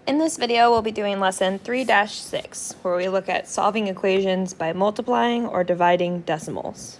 In this video, we'll be doing lesson 3-6, where we look at solving equations by multiplying or dividing decimals.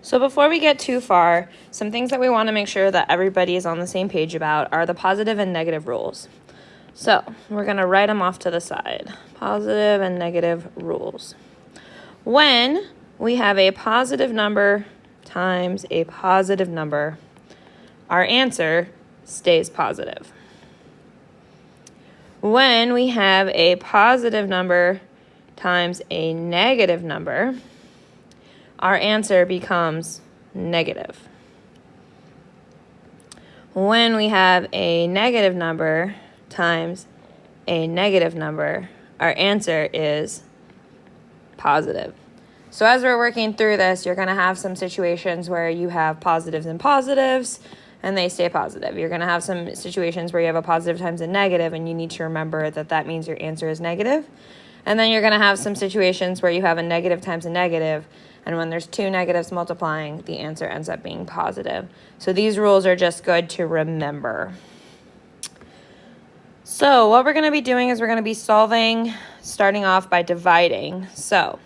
So before we get too far, some things that we want to make sure that everybody is on the same page about are the positive and negative rules. So we're going to write them off to the side. Positive and negative rules. When we have a positive number times a positive number, our answer stays positive. When we have a positive number times a negative number, our answer becomes negative. When we have a negative number times a negative number, our answer is positive. So as we're working through this, you're going to have some situations where you have positives and positives, and they stay positive. You're going to have some situations where you have a positive times a negative, and you need to remember that that means your answer is negative. And then you're going to have some situations where you have a negative times a negative, and when there's two negatives multiplying, the answer ends up being positive. So these rules are just good to remember. So what we're going to be doing is we're going to be solving, starting off by dividing. So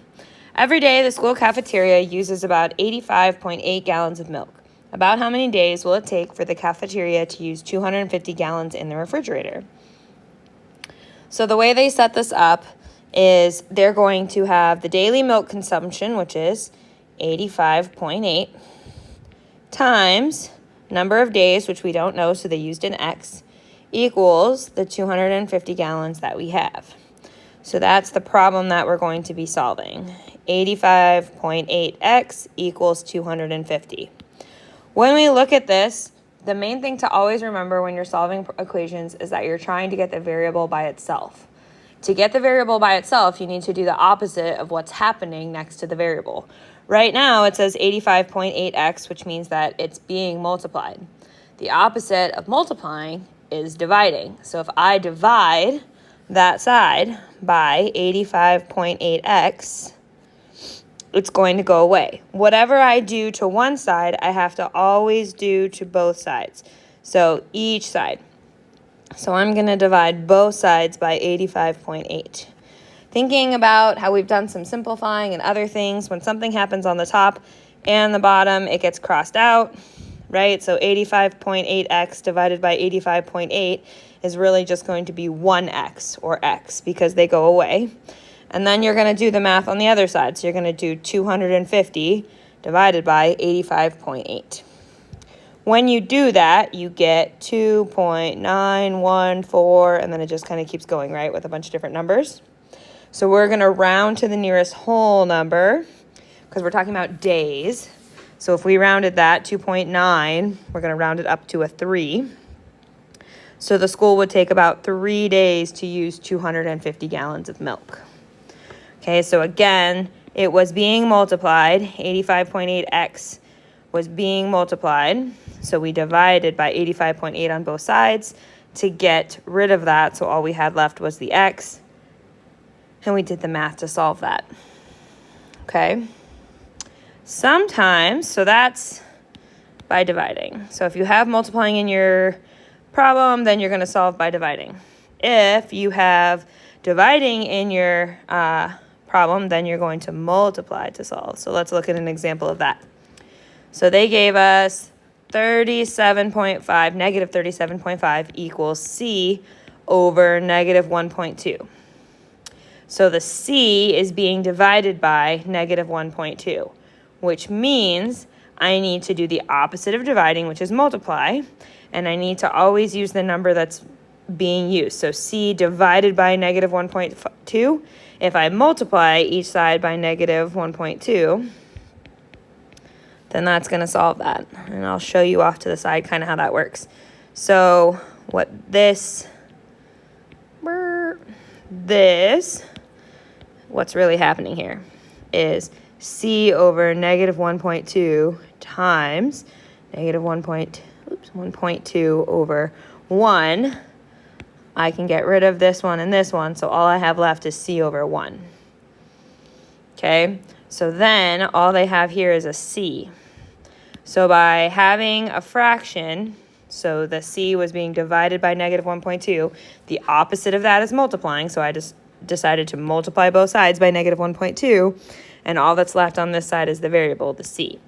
every day the school cafeteria uses about 85.8 gallons of milk. About how many days will it take for the cafeteria to use 250 gallons in the refrigerator? So the way they set this up is they're going to have the daily milk consumption, which is 85.8, times number of days, which we don't know, so they used an X, equals the 250 gallons that we have. So that's the problem that we're going to be solving. 85.8x equals 250. When we look at this, the main thing to always remember when you're solving equations is that you're trying to get the variable by itself. To get the variable by itself, you need to do the opposite of what's happening next to the variable. Right now, it says 85.8x, which means that it's being multiplied. The opposite of multiplying is dividing. So if I divide that side by 85.8x, it's going to go away. Whatever I do to one side, I have to always do to both sides. So each side. So I'm going to divide both sides by 85.8. Thinking about how we've done some simplifying and other things, when something happens on the top and the bottom, it gets crossed out, right? So 85.8x divided by 85.8 is really just going to be 1x or x because they go away. And then you're going to do the math on the other side. So you're going to do 250 divided by 85.8. When you do that, you get 2.914, and then it just kind of keeps going, right, with a bunch of different numbers. So we're going to round to the nearest whole number because we're talking about days. So if we rounded that 2.9, we're going to round it up to a 3. So the school would take about 3 days to use 250 gallons of milk. Okay, so again, it was being multiplied. 85.8x was being multiplied. So we divided by 85.8 on both sides to get rid of that. So all we had left was the x. And we did the math to solve that. Okay. Sometimes, so that's by dividing. So if you have multiplying in your problem, then you're going to solve by dividing. If you have dividing in your problem, then you're going to multiply to solve. So let's look at an example of that. So they gave us 37.5, negative 37.5 equals c over negative 1.2. So the c is being divided by negative 1.2, which means I need to do the opposite of dividing, which is multiply, and I need to always use the number that's being used. So c divided by negative 1.2, if I multiply each side by negative 1.2, then that's going to solve that. And I'll show you off to the side kind of how that works. So what's really happening here is c over negative 1.2 times negative 1.2 over 1. I can get rid of this one and this one, so all I have left is c over 1. Okay, so then all they have here is a c. So by having a fraction, So the c was being divided by negative 1.2. The opposite of that is multiplying, so I just decided to multiply both sides by negative 1.2, and all that's left on this side is the variable, the c.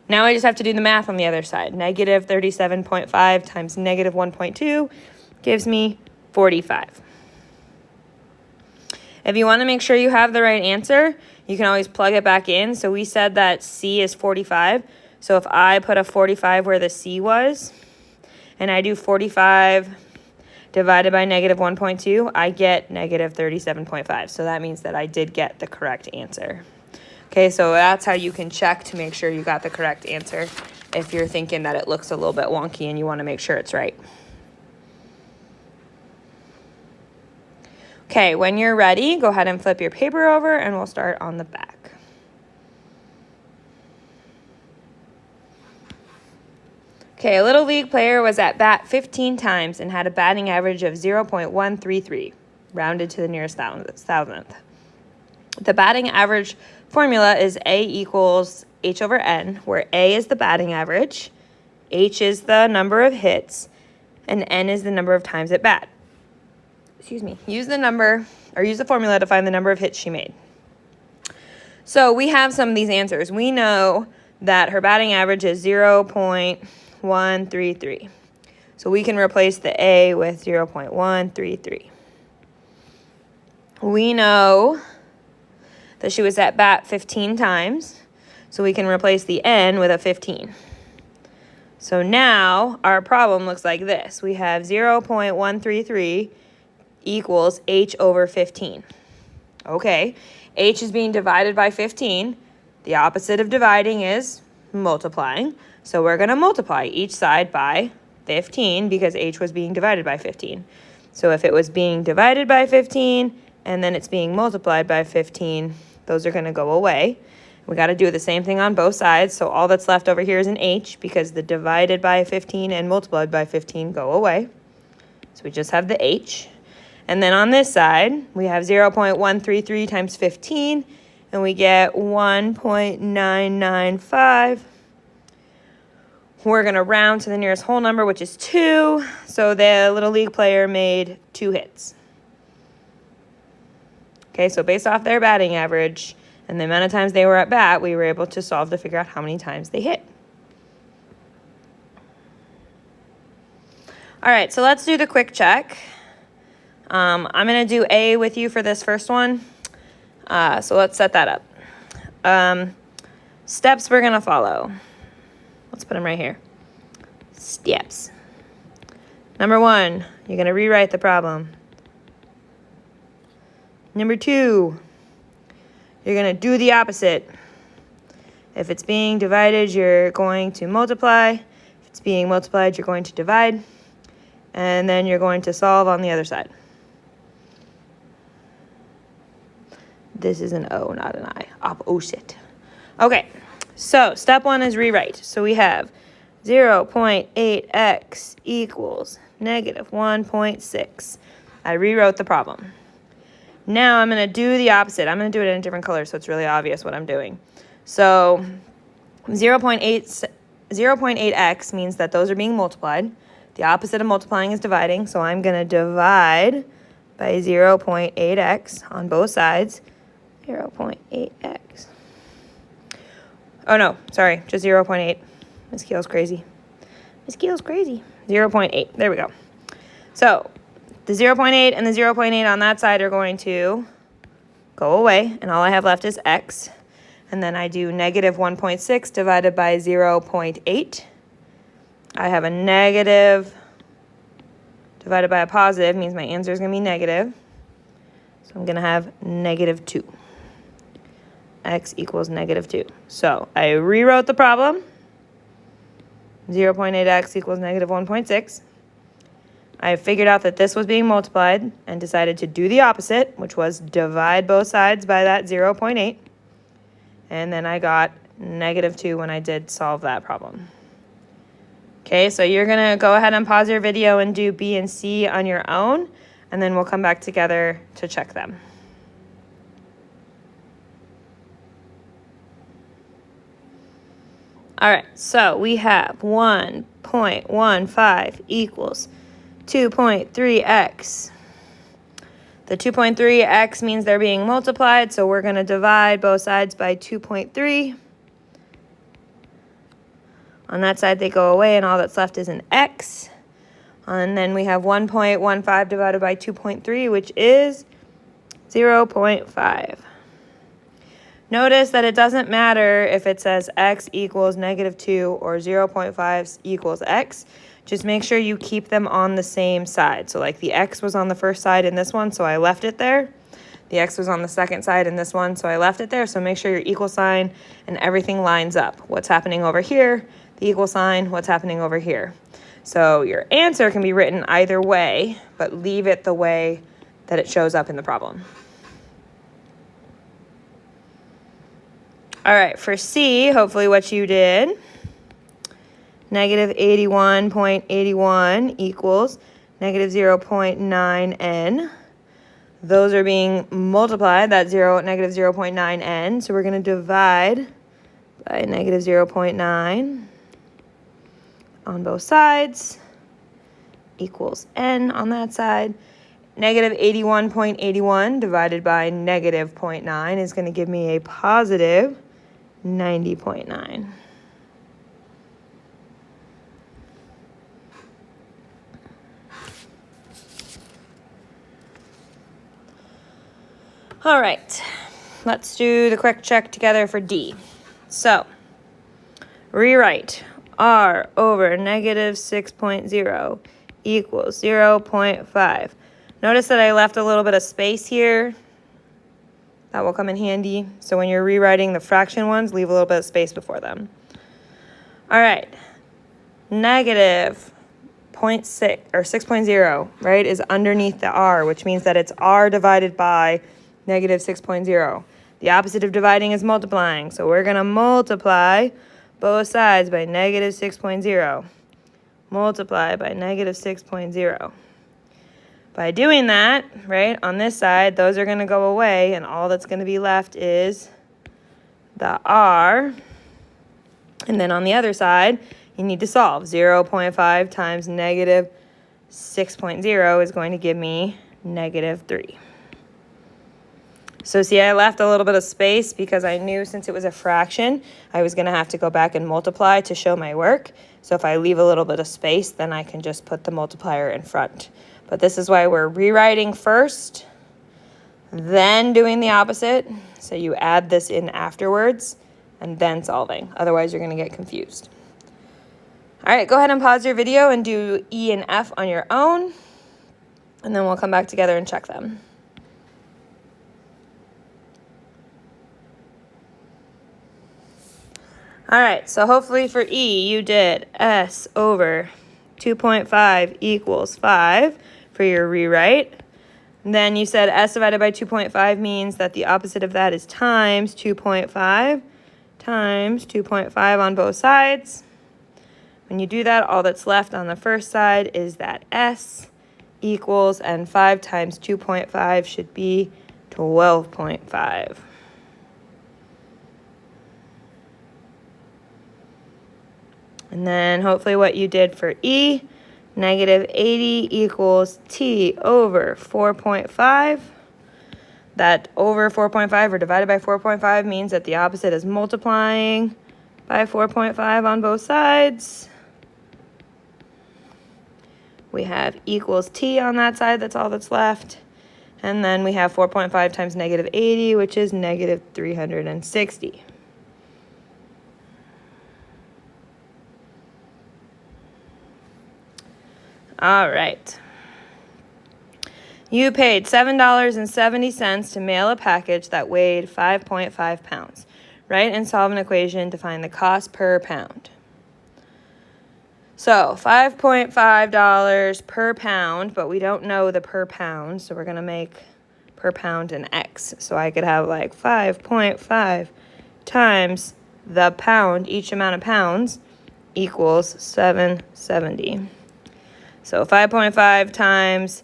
Now I just have to do the math on the other side. Negative 37.5 times negative 1.2 gives me 45. If you want to make sure you have the right answer, you can always plug it back in. So we said that c is 45. So if I put a 45 where the c was, and I do 45 divided by negative 1.2, I get negative 37.5. So that means that I did get the correct answer. Okay, so that's how you can check to make sure you got the correct answer if you're thinking that it looks a little bit wonky and you want to make sure it's right. Okay, when you're ready, go ahead and flip your paper over and we'll start on the back. Okay, a Little League player was at bat 15 times and had a batting average of 0.133, rounded to the nearest thousandth. The batting average formula is A equals H over N, where A is the batting average, H is the number of hits, and N is the number of times at bat. Use the formula to find the number of hits she made. So we have some of these answers. We know that her batting average is 0.133. So we can replace the A with 0.133. We know that she was at bat 15 times, so we can replace the N with a 15. So now our problem looks like this. We have 0.133 equals H over 15. Okay, H is being divided by 15. The opposite of dividing is multiplying. So we're going to multiply each side by 15 because H was being divided by 15. So if it was being divided by 15 and then it's being multiplied by 15, those are going to go away. We got to do the same thing on both sides. So all that's left over here is an H because the divided by 15 and multiplied by 15 go away. So we just have the H. And then on this side, we have 0.133 times 15, and we get 1.995. We're going to round to the nearest whole number, which is 2. So the Little League player made 2 hits. Okay, so based off their batting average and the amount of times they were at bat, we were able to solve to figure out how many times they hit. All right, so let's do the quick check. I'm going to do A with you for this first one. So let's set that up. Steps we're going to follow. Let's put them right here. Steps. Number 1, you're going to rewrite the problem. Number 2, you're going to do the opposite. If it's being divided, you're going to multiply. If it's being multiplied, you're going to divide. And then you're going to solve on the other side. This is an O, not an I. Opposite. Okay, so step 1 is rewrite. So we have 0.8x equals negative 1.6. I rewrote the problem. Now I'm going to do the opposite. I'm going to do it in a different color so it's really obvious what I'm doing. So 0.8x means that those are being multiplied. The opposite of multiplying is dividing, so I'm going to divide by 0.8x on both sides. 0.8x. Oh, no, sorry, just 0.8. Miss Keel's crazy. 0.8, there we go. So the 0.8 and the 0.8 on that side are going to go away, and all I have left is x. And then I do negative 1.6 divided by 0.8. I have a negative divided by a positive, means my answer is going to be negative. So I'm going to have negative 2. X equals negative 2. So I rewrote the problem. 0.8x equals negative 1.6. I figured out that this was being multiplied and decided to do the opposite, which was divide both sides by that 0.8. And then I got negative 2 when I did solve that problem. Okay, so you're going to go ahead and pause your video and do B and C on your own, and then we'll come back together to check them. All right, so we have 1.15 equals 2.3x. The 2.3x means they're being multiplied, so we're going to divide both sides by 2.3. On that side, they go away, and all that's left is an x. And then we have 1.15 divided by 2.3, which is 0.5. Notice that it doesn't matter if it says x equals -2 or 0.5 equals x. Just make sure you keep them on the same side. So like the x was on the first side in this one, so I left it there. The x was on the second side in this one, so I left it there. So make sure your equal sign and everything lines up. What's happening over here, the equal sign, what's happening over here. So your answer can be written either way, but leave it the way that it shows up in the problem. All right, for C, hopefully what you did, -81.81 equals -0.9n. Those are being multiplied, that's -0.9n. So we're going to divide by -0.9 on both sides, equals n on that side. -81.81 divided by -0.9 is going to give me a positive 90.9. All right, let's do the quick check together for D. So, rewrite r over -6.0 equals 0.5. Notice that I left a little bit of space here. That will come in handy. So when you're rewriting the fraction ones, leave a little bit of space before them. All right, -0.6 or 6.0, right, is underneath the r, which means that it's r divided by -6.0. The opposite of dividing is multiplying. So we're going to multiply both sides by -6.0. Multiply by -6.0. By doing that, right, on this side, those are going to go away, and all that's going to be left is the r. And then on the other side, you need to solve. 0.5 times -6.0 is going to give me -3. So see, I left a little bit of space because I knew since it was a fraction, I was going to have to go back and multiply to show my work. So if I leave a little bit of space, then I can just put the multiplier in front. But this is why we're rewriting first, then doing the opposite. So you add this in afterwards, and then solving. Otherwise, you're going to get confused. All right, go ahead and pause your video and do E and F on your own, and then we'll come back together and check them. All right, so hopefully for E, you did S over 2.5 equals 5 for your rewrite. And then you said S divided by 2.5 means that the opposite of that is times 2.5 times 2.5 on both sides. When you do that, all that's left on the first side is that S equals, and 5 times 2.5 should be 12.5. And then hopefully what you did for E, -80 equals T over 4.5. That over 4.5 or divided by 4.5 means that the opposite is multiplying by 4.5 on both sides. We have equals T on that side, that's all that's left. And then we have 4.5 times -80, which is -360. All right. You paid $7.70 to mail a package that weighed 5.5 pounds. Write and solve an equation to find the cost per pound. So $5.5 per pound, but we don't know the per pound, so we're going to make per pound an X. So I could have like 5.5 times the pound, each amount of pounds, equals 770. So 5.5 times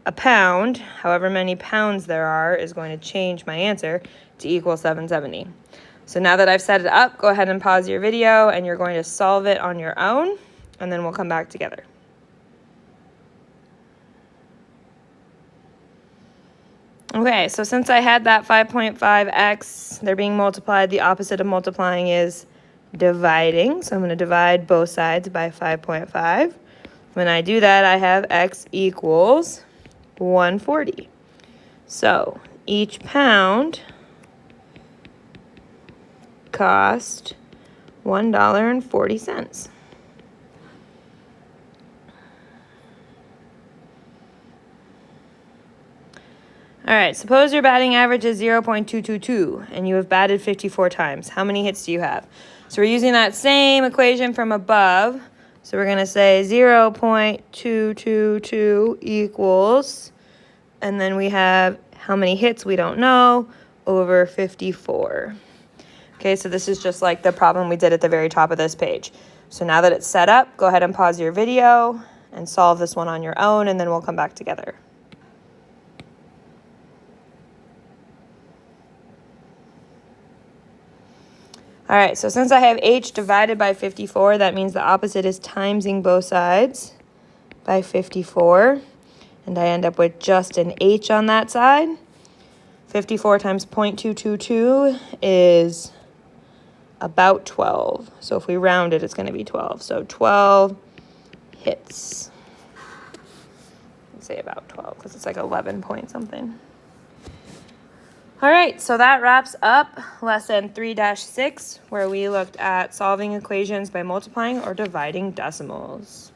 a pound, however many pounds there are, is going to change my answer to equal 770. So now that I've set it up, go ahead and pause your video and you're going to solve it on your own, and then we'll come back together. Okay, so since I had that 5.5x, they're being multiplied. The opposite of multiplying is dividing. So I'm going to divide both sides by 5.5. When I do that, I have x equals 140. So each pound cost $1.40. All right, suppose your batting average is 0.222 and you have batted 54 times. How many hits do you have? So we're using that same equation from above. So we're going to say 0.222 equals, and then we have how many hits we don't know, over 54. Okay, so this is just like the problem we did at the very top of this page. So now that it's set up, go ahead and pause your video and solve this one on your own, and then we'll come back together. All right, so since I have h divided by 54, that means the opposite is timesing both sides by 54. And I end up with just an h on that side. 54 times 0.222 is about 12. So if we round it, it's going to be 12. So 12 hits. Let's say about 12 because it's like 11 point something. All right, so that wraps up lesson 3-6, where we looked at solving equations by multiplying or dividing decimals.